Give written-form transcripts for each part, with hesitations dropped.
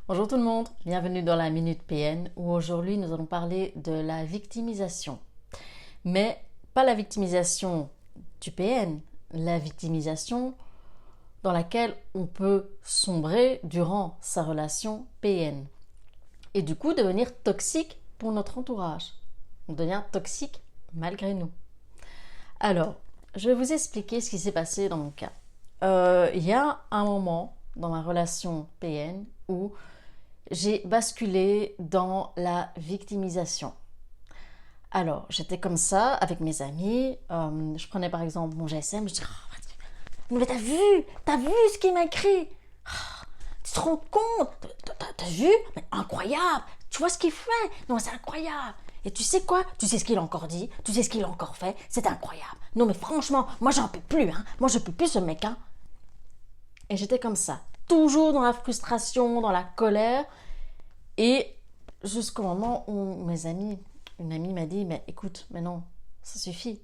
Bonjour tout le monde, bienvenue dans la Minute PN où aujourd'hui nous allons parler de la victimisation. Mais pas la victimisation du PN, la victimisation dans laquelle on peut sombrer durant sa relation PN. Et du coup devenir toxique pour notre entourage. On devient toxique malgré nous. Alors, je vais vous expliquer ce qui s'est passé dans mon cas. Il y a un moment dans ma relation PN où j'ai basculé dans la victimisation. Alors, j'étais comme ça avec mes amis. Je prenais par exemple mon GSM, je disais mais t'as vu ce qu'il m'a écrit? Tu te rends compte? T'as vu? Mais incroyable! Tu vois ce qu'il fait? Non, c'est incroyable! Et tu sais quoi? Tu sais ce qu'il a encore dit? Tu sais ce qu'il a encore fait? C'est incroyable! Non, mais franchement, moi j'en peux plus, hein! Moi je peux plus ce mec, hein! Et j'étais comme ça, toujours dans la frustration, dans la colère. Et jusqu'au moment où une amie m'a dit, mais écoute, mais non, ça suffit.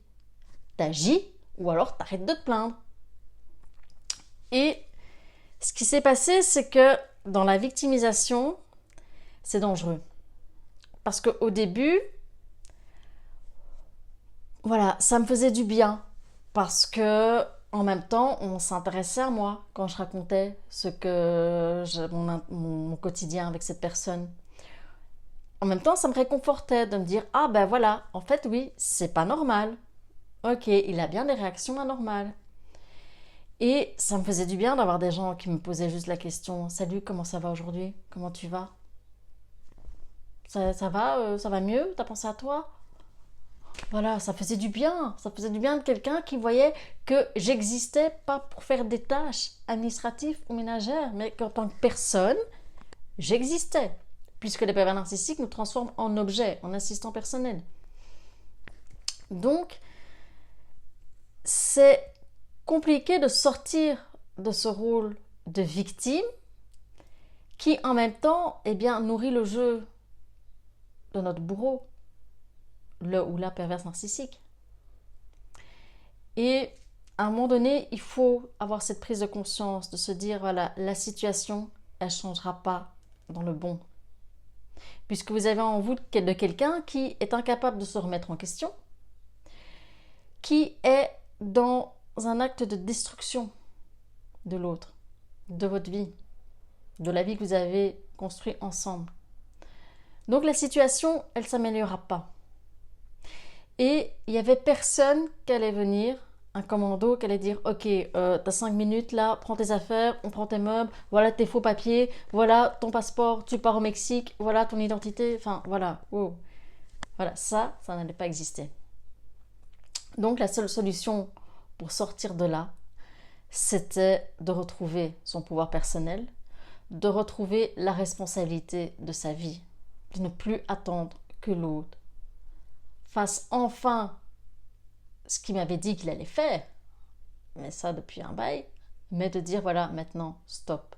T'agis ou alors t'arrêtes de te plaindre. Et ce qui s'est passé, c'est que dans la victimisation, c'est dangereux. Parce qu'au début, voilà, ça me faisait du bien. Parce que en même temps, on s'intéressait à moi quand je racontais mon quotidien avec cette personne. En même temps, ça me réconfortait de me dire, ah ben voilà, en fait oui, c'est pas normal. Ok, il a bien des réactions anormales. Et ça me faisait du bien d'avoir des gens qui me posaient juste la question, salut, comment ça va aujourd'hui? Comment tu vas? Ça va mieux? T'as pensé à toi? Voilà, ça faisait du bien de quelqu'un qui voyait que j'existais pas pour faire des tâches administratives ou ménagères, mais qu'en tant que personne, j'existais. Puisque les pervers narcissiques nous transforment en objets, en assistants personnels. Donc, c'est compliqué de sortir de ce rôle de victime qui, en même temps, eh bien, nourrit le jeu de notre bourreau, le ou la perverse narcissique. Et à un moment donné, il faut avoir cette prise de conscience, de se dire, voilà, la situation, elle ne changera pas dans le bon. Puisque vous avez en vous de quelqu'un qui est incapable de se remettre en question, qui est dans un acte de destruction de l'autre, de votre vie, de la vie que vous avez construite ensemble. Donc la situation, elle ne s'améliorera pas. Et il n'y avait personne qui allait venir, un commando qui allait dire ok, t'as 5 minutes là, prends tes affaires, on prend tes meubles, voilà tes faux papiers, voilà ton passeport, tu pars au Mexique, voilà ton identité, enfin voilà, wow. Voilà, ça n'allait pas exister. Donc la seule solution pour sortir de là, c'était de retrouver son pouvoir personnel, de retrouver la responsabilité de sa vie, de ne plus attendre que l'autre fasse enfin ce qu'il m'avait dit qu'il allait faire, mais ça depuis un bail, mais de dire voilà, maintenant, stop.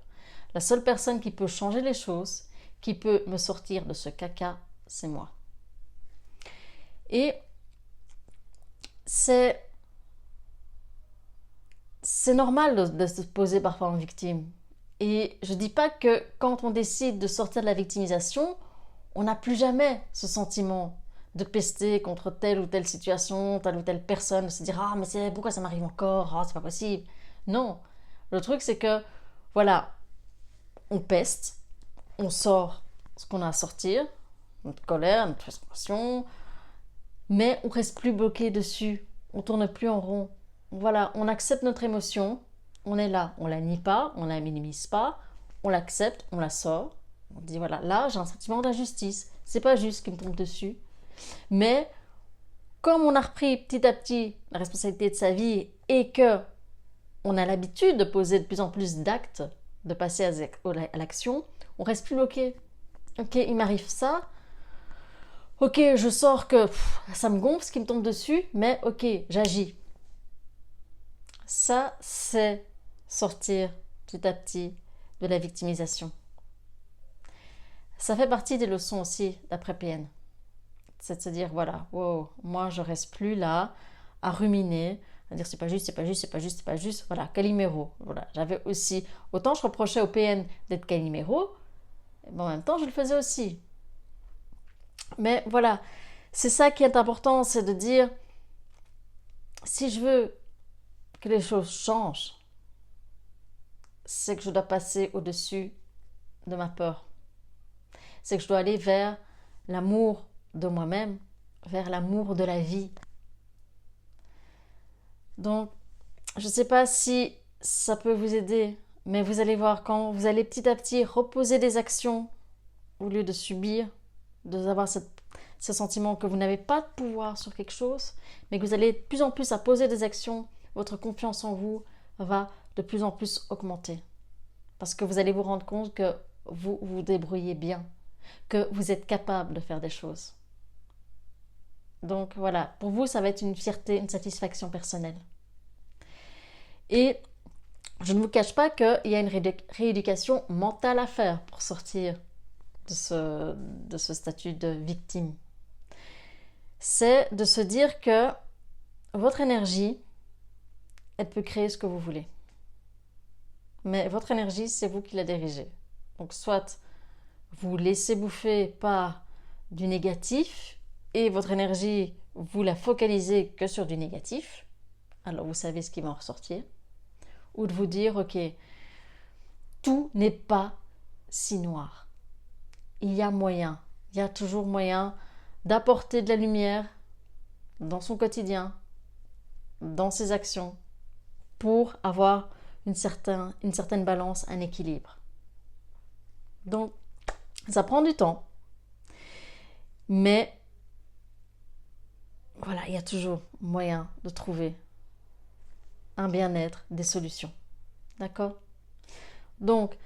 La seule personne qui peut changer les choses, qui peut me sortir de ce caca, c'est moi. Et c'est normal de se poser parfois en victime. Et je dis pas que quand on décide de sortir de la victimisation, on n'a plus jamais ce sentiment de pester contre telle ou telle situation, telle ou telle personne, de se dire ah mais pourquoi ça m'arrive encore, ah c'est pas possible. Non, le truc c'est que voilà, on peste, on sort ce qu'on a à sortir, notre colère, notre frustration, mais on reste plus bloqué dessus, on tourne plus en rond. Voilà, on accepte notre émotion, on est là, on la nie pas, on la minimise pas, on l'accepte, on la sort. On dit voilà, là j'ai un sentiment d'injustice, c'est pas juste qu'il me tombe dessus. Mais comme on a repris petit à petit la responsabilité de sa vie et que on a l'habitude de poser de plus en plus d'actes, de passer à l'action, on reste plus bloqué. Ok, il m'arrive ça. Ok, je sors que ça me gonfle ce qui me tombe dessus, mais ok, j'agis. Ça, c'est sortir petit à petit de la victimisation. Ça fait partie des leçons aussi d'après PN. C'est de se dire, voilà, wow, moi je reste plus là à ruminer, à dire c'est pas juste, c'est pas juste, c'est pas juste, c'est pas juste. Voilà, Calimero. Voilà, j'avais aussi, autant je reprochais au PN d'être Calimero, Bon, en même temps, je le faisais aussi. Mais voilà, c'est ça qui est important, c'est de dire, si je veux que les choses changent, c'est que je dois passer au-dessus de ma peur. C'est que je dois aller vers l'amour de moi-même, vers l'amour de la vie. Donc, je ne sais pas si ça peut vous aider, mais vous allez voir, quand vous allez petit à petit reposer des actions au lieu de subir, de avoir ce sentiment que vous n'avez pas de pouvoir sur quelque chose, mais que vous allez de plus en plus à poser des actions, votre confiance en vous va de plus en plus augmenter. Parce que vous allez vous rendre compte que vous vous débrouillez bien, que vous êtes capable de faire des choses. Donc voilà, pour vous, ça va être une fierté, une satisfaction personnelle. Et je ne vous cache pas qu'il y a une rééducation mentale à faire pour sortir de ce statut de victime. C'est de se dire que votre énergie, elle peut créer ce que vous voulez. Mais votre énergie, c'est vous qui la dirigez. Donc soit vous laissez bouffer par du négatif et votre énergie, vous la focalisez que sur du négatif. Alors vous savez ce qui va en ressortir. Ou de vous dire, ok, tout n'est pas si noir. Il y a moyen, il y a toujours moyen d'apporter de la lumière dans son quotidien, dans ses actions, pour avoir une certaine balance, un équilibre. Donc, ça prend du temps, mais voilà, il y a toujours moyen de trouver un bien-être, des solutions. D'accord ? Donc,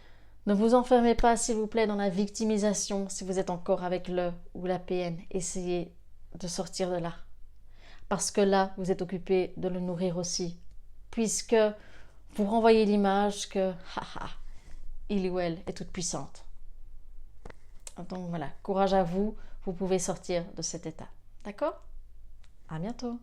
ne vous enfermez pas, s'il vous plaît, dans la victimisation si vous êtes encore avec le ou la PN. Essayez de sortir de là. Parce que là, vous êtes occupé de le nourrir aussi. Puisque vous renvoyez l'image que, il ou elle est toute puissante. Donc voilà, courage à vous, vous pouvez sortir de cet état. D'accord ? À bientôt.